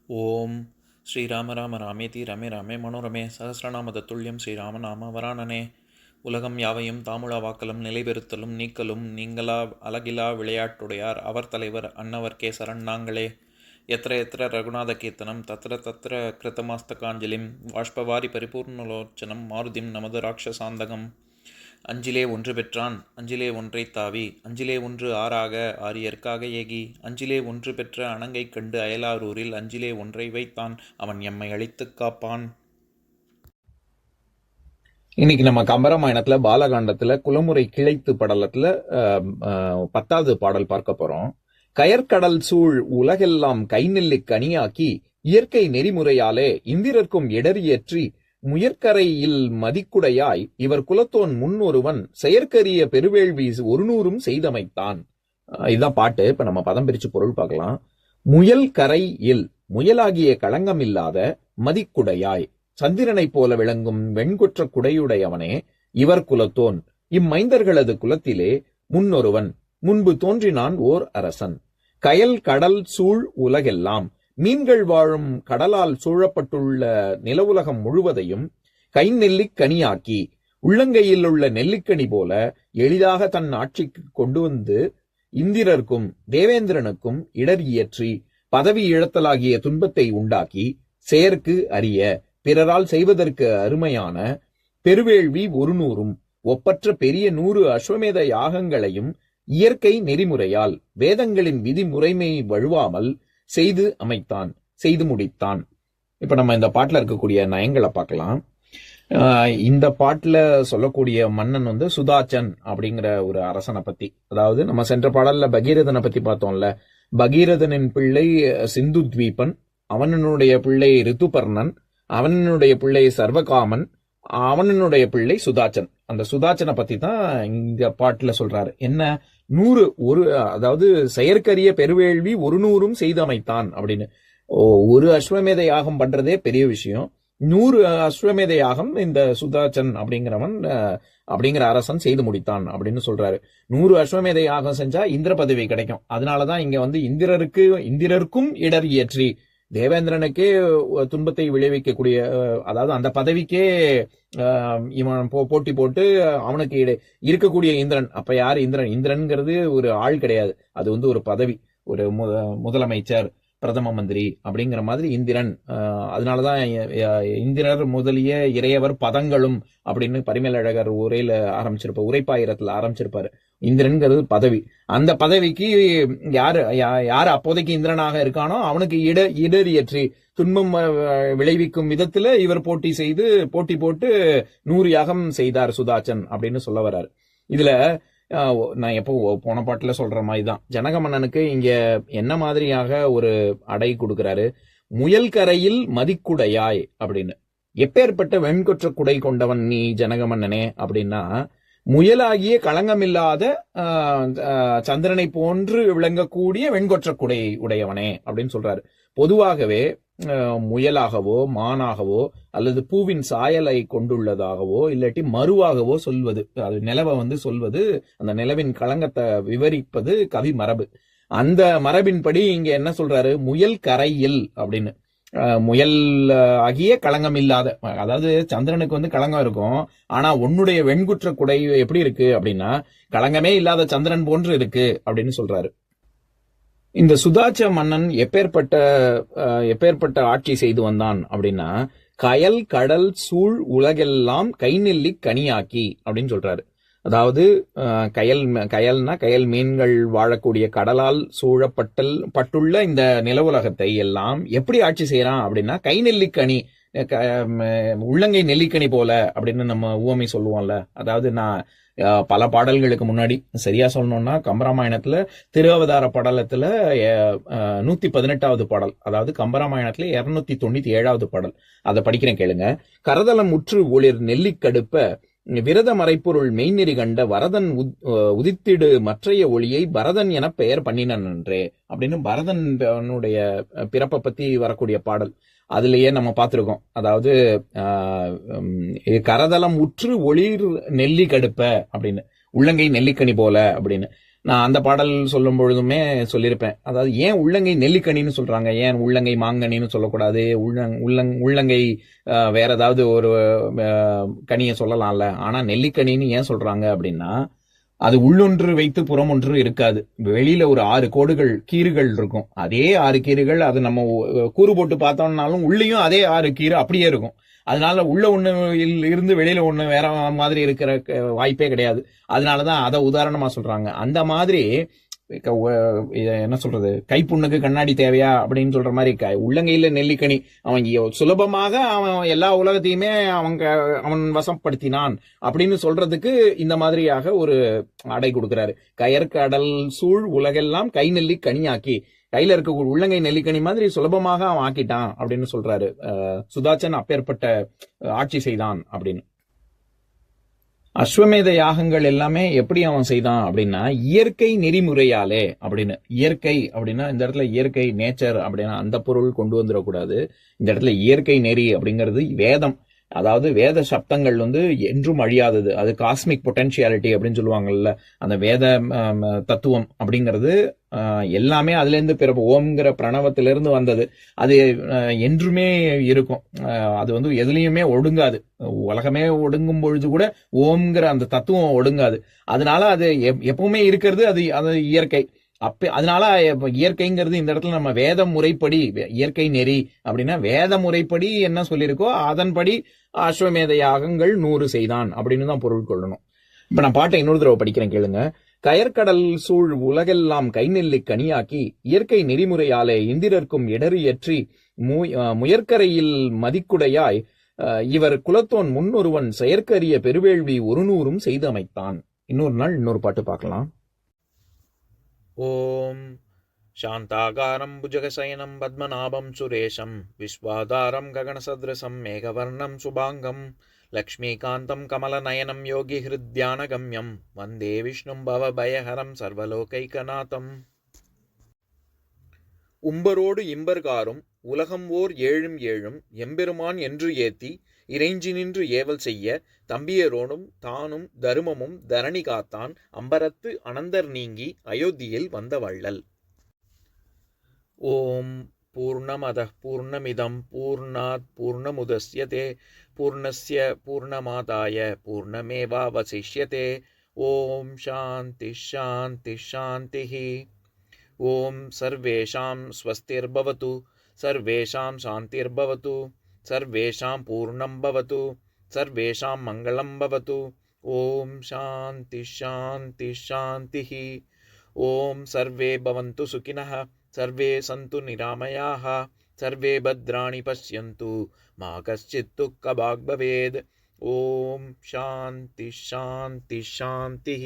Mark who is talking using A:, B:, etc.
A: ஓம் ஸ்ரீராம ராம ராமேதி ரமே ராமே மனோரமே சகசிரநாம தத்துல்யம் ஸ்ரீராம நாம வராணனே. உலகம் யாவையும் தாமுழா வாக்கலும் நிலைபெறுத்தலும் நீக்கலும் நீங்களா அழகிலா விளையாட்டுடையார் அவர் தலைவர் அன்னவர் சரண் நாங்களே. எத்திர எத்திர ரகுநாத கீர்த்தனம் தத்திர தத்திர கிருத்தமாஸ்தகாஞ்சலிம் வாஷ்பவாரி பரிபூர்ணலோச்சனம் மாருதிம் நமது ராட்சசாந்தகம். அஞ்சிலே ஒன்று பெற்றான் அஞ்சிலே ஒன்றை தாவி அஞ்சிலே ஒன்று ஆறாக ஆரியர்க்காக ஏகி அஞ்சிலே ஒன்று பெற்ற அணங்கை கண்டு அயலாரூரில் அஞ்சிலே ஒன்றை வைத்தான் அவன் எம்மை அழித்துக் காப்பான்.
B: இன்னைக்கு நம்ம கம்பராமாயணத்துல பாலகாண்டத்துல குலமுறை கிளைத்து படலத்துல 10வது பாடல் பார்க்க போறோம். கயற்கடல் சூழ் உலகெல்லாம் கைநெல்லி கனியாக்கி இயற்கை நெறிமுறையாலே இந்திரர்க்கும் இடறியேற்றி முயற்கரையில் மதிக்குடையாய் இவர் குலத்தோன் முன்னொருவன் செயற்கரிய பெருவேள்வி 100 செய்தமைத்தான். இதுதான் பாட்டு. இப்ப நம்ம பதம் பிரிச்சு பொருள் பார்க்கலாம். முயல் கரை இல் முயலாகிய களங்கம் இல்லாத மதிக்குடையாய் சந்திரனைப் போல விளங்கும் வெண்குற்ற குடையுடையவனே இவர் குலத்தோன் இம்மைந்தர்களது குலத்திலே முன்னொருவன் முன்பு தோன்றினான் ஓர் அரசன். கயல் கடல் சூழ் உலகெல்லாம் மீன்கள் வாழும் கடலால் சூழப்பட்டுள்ள நிலவுலகம் முழுவதையும் கை நெல்லிக் கனியாக்கி உள்ளங்கையில் உள்ள நெல்லிக்கனி போல எளிதாக தன் ஆட்சிக்கு கொண்டு வந்து இந்திரர்க்கும் தேவேந்திரனுக்கும் இடர் இயற்றி பதவி இழத்தலாகிய துன்பத்தை உண்டாக்கி செயற்கு அறிய பிறரால் செய்வதற்கு அருமையான பெருவேள்வி 100 ஒப்பற்ற பெரிய 100 அஸ்வமேத யாகங்களையும் இயற்கை நெறிமுறையால் வேதங்களின் விதிமுறைமை வழுவாமல் செய்து அமைத்தான், செய்து முடித்தான். இப்ப நம்ம இந்த பாட்டுல இருக்கக்கூடிய நயங்களை பார்க்கலாம். இந்த பாட்டுல சொல்லக்கூடிய மன்னன் வந்து சுதாச்சன் அப்படிங்கிற ஒரு அரசனை பத்தி, அதாவது நம்ம சென்ற பாடல்ல பகீரதனை பத்தி பார்த்தோம்ல. பகீரதனின் பிள்ளை சிந்து துவீபன், அவனுடைய பிள்ளை ரித்துபர்ணன், அவனுடைய பிள்ளை சர்வகாமன், அவனுடைய பிள்ளை சுதாச்சன். அந்த சுதாச்சனை பத்தி தான் இந்த பாட்டுல சொல்றாரு. என்ன 100 அதாவது செயற்கரிய பெருவேள்வி 100 செய்து அமைத்தான் அப்படின்னு. ஒரு அஸ்வமேத யாகம் பண்றதே பெரிய விஷயம். 100 அஸ்வமேத யாகம் இந்த சுதாச்சன் அப்படிங்கிற அரசன் செய்து முடித்தான் அப்படின்னு சொல்றாரு. 100 அஸ்வமேத யாகம் செஞ்சா இந்திர பதவி கிடைக்கும். அதனாலதான் இங்க வந்து இந்திரருக்கும் இடர் இயற்றி தேவேந்திரனுக்கே துன்பத்தை விளைவிக்கக்கூடிய, அதாவது அந்த பதவிக்கே இவன் போட்டி போட்டு அவனுக்கு இருக்கக்கூடிய இந்திரன். அப்ப யாரு இந்திரன்? இந்திரன்ங்கிறது ஒரு ஆள் கிடையாது, அது வந்து ஒரு பதவி, ஒரு முதலமைச்சர், பிரதம மந்திரி அப்படிங்கிற மாதிரி இந்திரன். அதனாலதான் இந்திரர் முதலிய இறையவர் பதங்களும் அப்படின்னு பரிமேலழகர் உரைப்பாயிரத்துல ஆரம்பிச்சிருப்பாரு. இந்திரன்கிறது பதவி. அந்த பதவிக்கு யாரு அப்போதைக்கு இந்திரனாக இருக்கானோ அவனுக்கு இடறியற்றி துன்பம் விளைவிக்கும் விதத்துல இவர் போட்டி போட்டு 100 யாகம் செய்தார் சுதாச்சன் அப்படின்னு சொல்ல வர்றாரு. இதுல நான் எப்போ போன பாட்டுல சொல்ற மாதிரிதான் ஜனக மன்னனுக்கு இங்க என்ன மாதிரியாக ஒரு அடை கொடுக்கிறாரு. முயல் கரையில் மதிக்குடையாய் அப்படின்னு. எப்பேற்பட்ட வெண்கொற்ற குடை கொண்டவன் நீ ஜனக மன்னனே அப்படின்னா, முயலாகிய களங்கமில்லாத சந்திரனை போன்று விளங்கக்கூடிய வெண்கொற்ற குடை உடையவனே அப்படின்னு சொல்றாரு. பொதுவாகவே முயலாகவோ மானாகவோ அல்லது பூவின் சாயலை கொண்டுள்ளதாகவோ இல்லாட்டி மறுவாகவோ சொல்வது, அது நிலவை வந்து சொல்வது, அந்த நிலவின் களங்கத்தை விவரிப்பது கவி மரபு. அந்த மரபின்படி இங்க என்ன சொல்றாரு? முயல் கரையில் அப்படின்னு. முயல் ஆகிய களங்கம் இல்லாத, அதாவது சந்திரனுக்கு வந்து களங்கம் இருக்கும், ஆனா உன்னுடைய வெண்குற்ற குடை எப்படி இருக்கு அப்படின்னா களங்கமே இல்லாத சந்திரன் போன்று இருக்கு அப்படின்னு சொல்றாரு. இந்த சுதாச்ச மன்னன் எப்பேற்பட்ட ஆட்சி செய்து வந்தான் அப்படின்னா, கயல் கடல் சூழ் உலகெல்லாம் கைநெல்லி கனியாக்கி அப்படின்னு சொல்றாரு. அதாவது கயல்னா கயல் மீன்கள் வாழக்கூடிய கடலால் பட்டுள்ள இந்த நிலவுலகத்தை எல்லாம் எப்படி ஆட்சி செய்யறான் அப்படின்னா கைநெல்லிக்கனி, உள்ளங்கை நெல்லிக்கனி போல அப்படின்னு நம்ம உவமை சொல்லுவோம்ல. அதாவது நான் பல பாடல்களுக்கு முன்னாடி, சரியா சொல்லணும்னா கம்பராமாயணத்துல திருஅவதார படலத்துல 118வது பாடல், அதாவது கம்பராமாயணத்துல 297வது பாடல், அதை படிக்கிறேன் கேளுங்க. கரதலம் உற்று ஒளிர் நெல்லிக்கடுப்ப விரத மறைப்பொருள் மெய்நெறி கண்ட வரதன் உதித்திடு மற்றைய ஒளியை பரதன் என பெயர் பண்ணினன் என்றே அப்படின்னு பரதனுடைய பிறப்பை பத்தி வரக்கூடிய பாடல். அதுலயே நம்ம பார்த்திருக்கோம். அதாவது கரதலம் உற்று ஒளிர் நெல்லி கடுப்ப அப்படின்னு, உள்ளங்கை நெல்லிக்கனி போல அப்படின்னு. நான் அந்த பாடல் சொல்லும் பொழுதுமே சொல்லியிருப்பேன். அதாவது ஏன் உள்ளங்கை நெல்லிக்கனின்னு சொல்றாங்க, ஏன் உள்ளங்கை மாங்கனின்னு சொல்லக்கூடாது, உள்ளங்கை வேற ஏதாவது ஒரு கனியை சொல்லலாம்ல, ஆனா நெல்லிக்கனின்னு ஏன் சொல்றாங்க அப்படின்னா, அது உள்ளொன்று வைத்து புறம் ஒன்று இருக்காது. வெளியில ஒரு 6 கோடுகள் கீறுகள் இருக்கும். அதே 6 கீறுகள் அது நம்ம கூறு போட்டு பார்த்தோம்னாலும் உள்ளேயும் அதே 6 கீறு அப்படியே இருக்கும். அதனால உள்ள ஒண்ணு இருந்து வெளியில ஒண்ணு வேற மாதிரி இருக்கிற வாய்ப்பே கிடையாது. அதனாலதான் அதை உதாரணமா சொல்றாங்க. அந்த மாதிரி என்ன சொல்றது, கைப்புண்ணுக்கு கண்ணாடி தேவையா அப்படின்னு சொல்ற மாதிரி உள்ளங்கையில நெல்லிக்கனி. அவன் சுலபமாக அவன் எல்லா உலகத்தையுமே அவன் வசப்படுத்தினான் அப்படின்னு சொல்றதுக்கு இந்த மாதிரியாக ஒரு அடை கொடுக்கிறாரு. கயற்கடல் சூழ் உலகெல்லாம் கை நெல்லி கனியாக்கி, கையில இருக்க உள்ளங்கை நெல்லிக்கனி மாதிரி சுலபமாக அவன் ஆக்கிட்டான் அப்படின்னு சொல்றாரு. சுதாச்சன் அப்பேற்பட்ட ஆட்சி செய்தான் அப்படின்னு. அஸ்வமேத யாகங்கள் எல்லாமே எப்படி அவன் செய்தான் அப்படின்னா இயற்கை நெறிமுறையாலே அப்படின்னு. இயற்கை அப்படின்னா இந்த இடத்துல இயற்கை நேச்சர் அப்படின்னா அந்த பொருள் கொண்டு வந்துடக்கூடாது. இந்த இடத்துல இயற்கை நெறி அப்படிங்கிறது வேதம். அதாவது வேத சப்தங்கள் என்றும் அழியாதது. அது காஸ்மிக் பொட்டன்ஷியாலிட்டி அப்படின்னு சொல்லுவாங்கல்ல, அந்த வேத தத்துவம் அப்படிங்கிறது எல்லாமே அதுல இருந்து பிறப்பு. ஓம்ங்கிற பிரணவத்திலிருந்து வந்தது. அது என்றுமே இருக்கும். அது எதுலையுமே ஒடுங்காது. உலகமே ஒடுங்கும் பொழுது கூட ஓம்ங்கிற அந்த தத்துவம் ஒடுங்காது. அதனால அது எப்பவுமே இருக்கிறது. அது இயற்கை. அதனால இயற்கைங்கிறது இந்த இடத்துல நம்ம வேத முறைப்படி, இயற்கை நெறி அப்படின்னா வேத முறைப்படி என்ன சொல்லியிருக்கோ அதன்படி அஸ்வமேத யாகங்கள் 100 செய்தான் அப்படின்னு தான் பொருள் கொள்ளணும். இப்ப நான் பாட்டை இன்னொரு தடவை படிக்கிறேன், கேளுங்க. கயற்கடல் சூழ் உலகெல்லாம் கை நெல்லி கனியாக்கி இயற்கை நெறிமுறையாலே இந்திரர்க்கும் இடறியற்றி முயற்கரையில் மதிக்குடையாய் இவர் குலத்தோன் முன்னொருவன் செயற்கரிய பெருவேள்வி 100 செய்து அமைத்தான். இன்னொரு நாள் இன்னொரு பாட்டு பார்க்கலாம்.
A: ஓம் சாந்தாகாரம் புஜகசயனம் பத்மநாபம் சுரேஷம் விஸ்வாதாரம் ககனசத்ரசம் மேகவர்ணம் சுபாங்கம் லக்ஷ்மீகாந்தம் கமலநயனம் யோகி ஹிருத்யானகம்யம் வந்தே விஷ்ணும் பவபயஹரம் சர்வலோகைகநாதம். உம்பரோடு இம்பர்காரும் உலகம் ஓர் ஏழும் ஏழும் எம்பெருமான் என்று ஏத்தி இறைஞ்சி நின்று ஏவல் செய்ய தம்பியரோடும் தானும் தருமமும் தரணி காத்தான் அம்பரத்து அனந்தர் நீங்கி அயோத்தியில் வந்த வள்ளல். ஓம் பூர்ணமதః பூர்ணமிதம் பூர்ணாத் பூர்ணமுதஸ்யதே பூர்ணஸ்ய பூர்ணமாதாய பூர்ணமேவாவசிஷ்யதே. ஓம் சாந்தி சாந்தி சாந்திः. ஓம் சர்வேஷாம் ஸ்வஸ்திர்பவது சர்வேஷாம் சாந்திர்பவது சர்வேஷாம் பூர்ணம் பவது சர்வேஷாம் மங்களம் பவது. ஓம் சாந்தி சாந்தி சாந்திः. ஓம் சர்வே பவந்து சுகினः சர்வே சந்து நிராமயாः சர்வே பத்ராணி பஷ்யந்து மா கஷ்சித் துக்கபாக் பவேத். ஓம் சாந்தி சாந்தி சாந்திः.